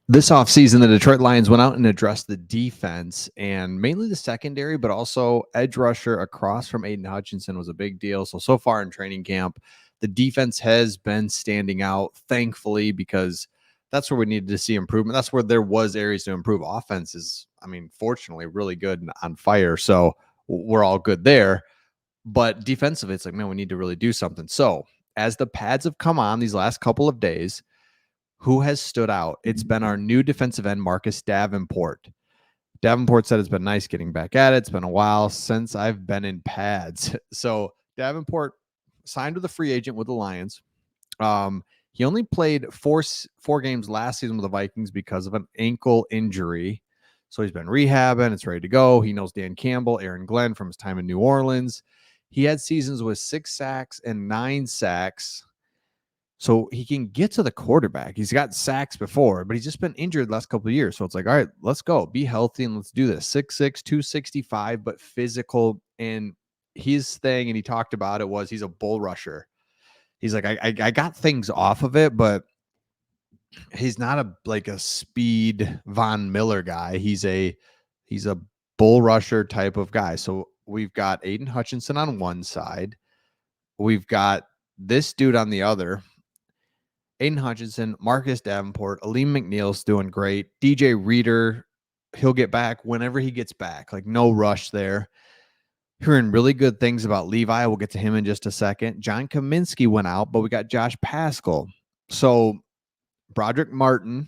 This offseason, the Detroit Lions went out and addressed the defense and mainly the secondary, but also edge rusher across from Aiden Hutchinson was a big deal. So far in training camp, the defense has been standing out, thankfully, because that's where we needed to see improvement. That's where there was areas to improve. Offense is, fortunately, really good and on fire. So we're all good there. But defensively, it's like, man, we need to really do something. So as the pads have come on these last couple of days, who has stood out? It's been our new defensive end, Marcus Davenport. Davenport said it's been nice getting back at it. It's been a while since I've been in pads. So Davenport signed with a free agent with the Lions. He only played four games last season with the Vikings because of an ankle injury. So he's been rehabbing. It's ready to go. He knows Dan Campbell, Aaron Glenn from his time in New Orleans. He had seasons with 6 sacks and 9 sacks. So he can get to the quarterback. He's got sacks before, but he's just been injured the last couple of years. So it's like, all right, let's go. Be healthy and let's do this. 6'6", 265, but physical. And his thing, and he talked about it, was he's a bull rusher. He's like, I got things off of it, but he's not a speed Von Miller guy. He's a bull rusher type of guy. So we've got Aiden Hutchinson on one side. We've got this dude on the other. Aiden Hutchinson, Marcus Davenport, Aleem McNeil's doing great. DJ Reader, he'll get back whenever he gets back. Like, no rush there. Hearing really good things about Levi. We'll get to him in just a second. John Kaminsky went out, but we got Josh Paschal. So Broderick Martin,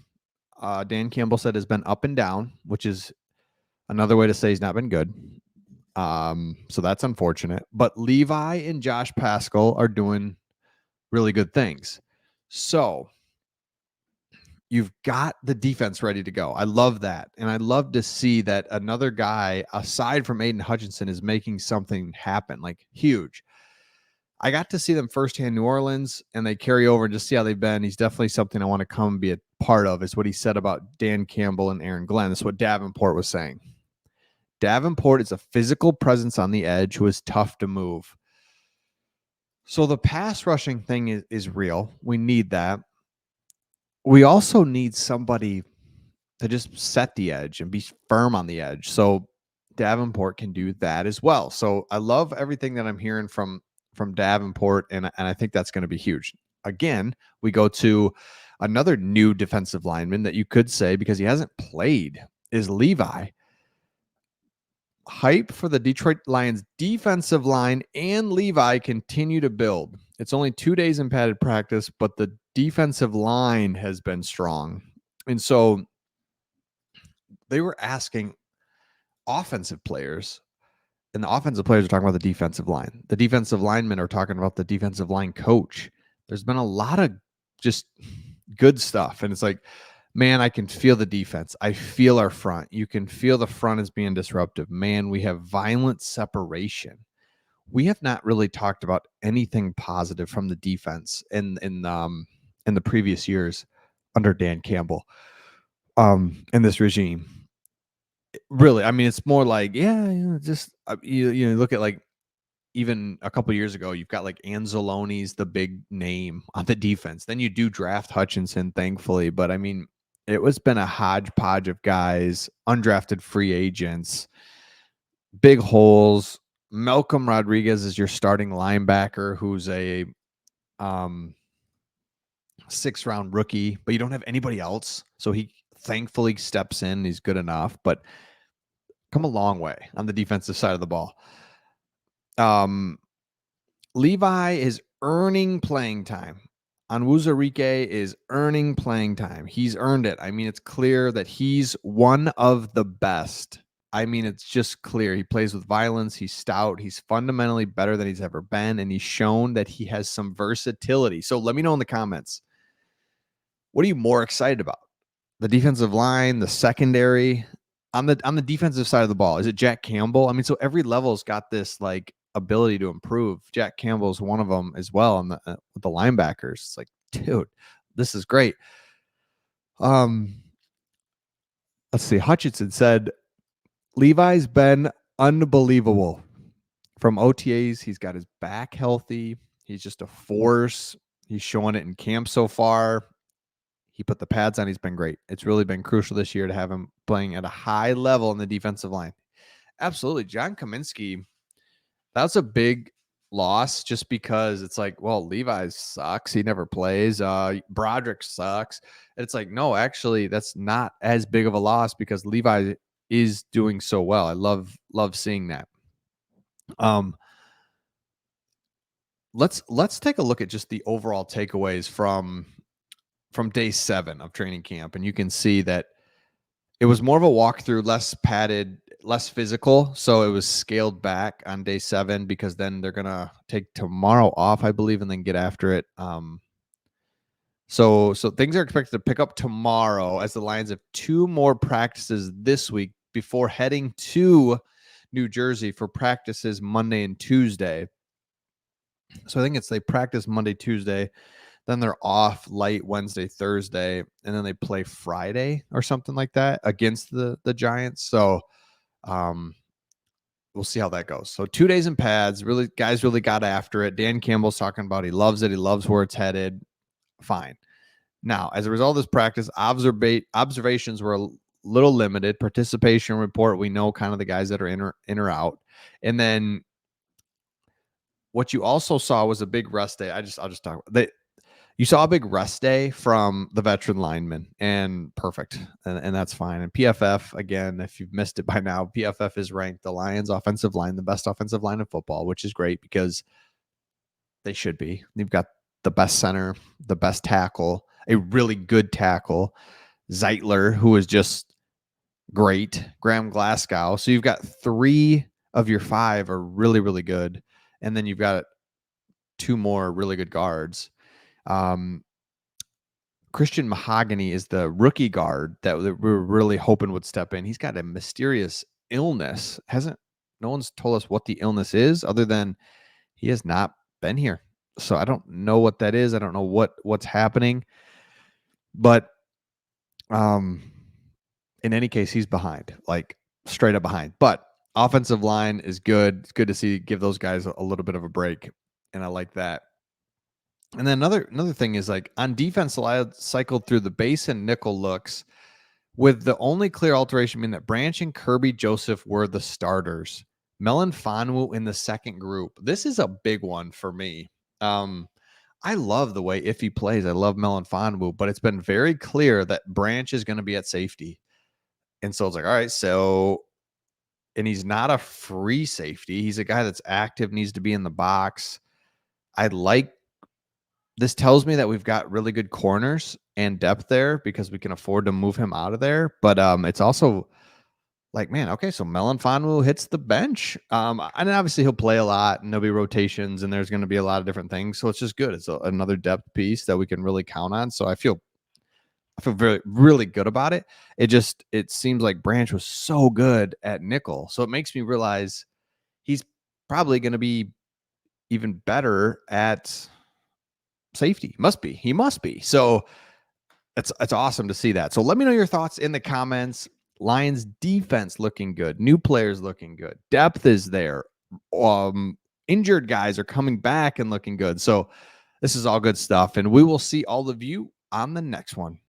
Dan Campbell said, has been up and down, which is another way to say he's not been good. So that's unfortunate. But Levi and Josh Paschal are doing really good things. So you've got the defense ready to go. I love that. And I love to see that another guy, aside from Aiden Hutchinson, is making something happen, like huge. I got to see them firsthand in New Orleans, and they carry over and just see how they've been. He's definitely something I want to come and be a part of, is what he said about Dan Campbell and Aaron Glenn. That's what Davenport was saying. Davenport is a physical presence on the edge who is tough to move. So the pass rushing thing is real. We need that. We also need somebody to just set the edge and be firm on the edge. So Davenport can do that as well. So I love everything that I'm hearing from Davenport, and I think that's going to be huge. Again, we go to another new defensive lineman that you could say, because he hasn't played, is Levi. Hype for the Detroit Lions defensive line and Levi continue to build. It's only 2 days in padded practice, but the defensive line has been strong. And so they were asking offensive players, and the offensive players are talking about the defensive line. The defensive linemen are talking about the defensive line coach. There's been a lot of just good stuff. And it's like, man, I can feel the defense. I feel our front. You can feel the front is being disruptive. Man, we have violent separation. We have not really talked about anything positive from the defense in the previous years under Dan Campbell, in this regime. Really, it's more like, just you look at, like, even a couple years ago, you've got like Anzalone's the big name on the defense. Then you do draft Hutchinson, thankfully, but it was been a hodgepodge of guys, undrafted free agents, big holes. Malcolm Rodriguez is your starting linebacker, who's a 6th-round rookie, but you don't have anybody else. So he thankfully steps in. He's good enough, but come a long way on the defensive side of the ball. Levi is earning playing time. Onwuzurike is earning playing time. He's earned it. It's clear that he's one of the best. It's just clear. He plays with violence. He's stout. He's fundamentally better than he's ever been, and he's shown that he has some versatility. So let me know in the comments, what are you more excited about? The defensive line, the secondary? On the defensive side of the ball, is it Jack Campbell? So every level's got this like ability to improve. Jack Campbell is one of them as well. And with the linebackers, it's like, dude, this is great. Let's see. Hutchinson said Levi's been unbelievable from OTAs. He's got his back healthy. He's just a force. He's showing it in camp so far. He put the pads on. He's been great. It's really been crucial this year to have him playing at a high level in the defensive line. Absolutely. John Kaminsky, that's a big loss just because it's like, well, Levi sucks. He never plays. Broderick sucks. And it's like, no, actually, that's not as big of a loss because Levi is doing so well. I love seeing that. Let's take a look at just the overall takeaways from day 7 of training camp, and you can see that it was more of a walkthrough, less padded, less physical. So it was scaled back on day 7 because then they're gonna take tomorrow off, I believe, and then get after it. So things are expected to pick up tomorrow as the Lions have 2 more practices this week before heading to New Jersey for practices Monday and Tuesday. So I think they practice Monday, Tuesday, then they're off light Wednesday, Thursday, and then they play Friday or something like that against the Giants. So we'll see how that goes. So 2 days in pads, really guys really got after it. Dan Campbell's talking about he loves it. He loves where it's headed. Fine. Now, as a result of this practice, observations were a little limited. Participation report, we know kind of the guys that are in or out. And then what you also saw was a big rest day. I'll just talk about that. You saw a big rest day from the veteran linemen, and perfect. And that's fine. And PFF, again, if you've missed it by now, PFF is ranked the Lions offensive line, the best offensive line in football, which is great because they should be. They've got the best center, the best tackle, a really good tackle, Zeitler, who is just great, Graham Glasgow. So you've got 3 of your 5 are really, really good. And then you've got 2 more really good guards. Christian Mahogany is the rookie guard that we were really hoping would step in. He's got a mysterious illness. No one's told us what the illness is other than he has not been here. So I don't know what that is. I don't know what's happening. But in any case, he's behind, like straight up behind. But offensive line is good. It's good to give those guys a little bit of a break. And I like that. And then another thing is, like, on defense, the Lions cycled through the base and nickel looks with the only clear alteration being that Branch and Kirby Joseph were the starters. Melon Fonwu in the second group. This is a big one for me. I love the way Iffy plays. I love Melon Fonwu, but it's been very clear that Branch is going to be at safety. And so it's like, all right, and he's not a free safety. He's a guy that's active, needs to be in the box. This tells me that we've got really good corners and depth there because we can afford to move him out of there. But it's also like, man, okay, so Melon Fonwu hits the bench. And obviously he'll play a lot and there'll be rotations and there's going to be a lot of different things. So it's just good. It's another depth piece that we can really count on. So I feel very, really good about it. It seems like Branch was so good at nickel. So it makes me realize he's probably going to be even better at safety. He must be. So it's awesome to see that. So let me know your thoughts in the comments. Lions defense looking good. New players looking good. Depth is there. Injured guys are coming back and looking good. So this is all good stuff. And we will see all of you on the next one.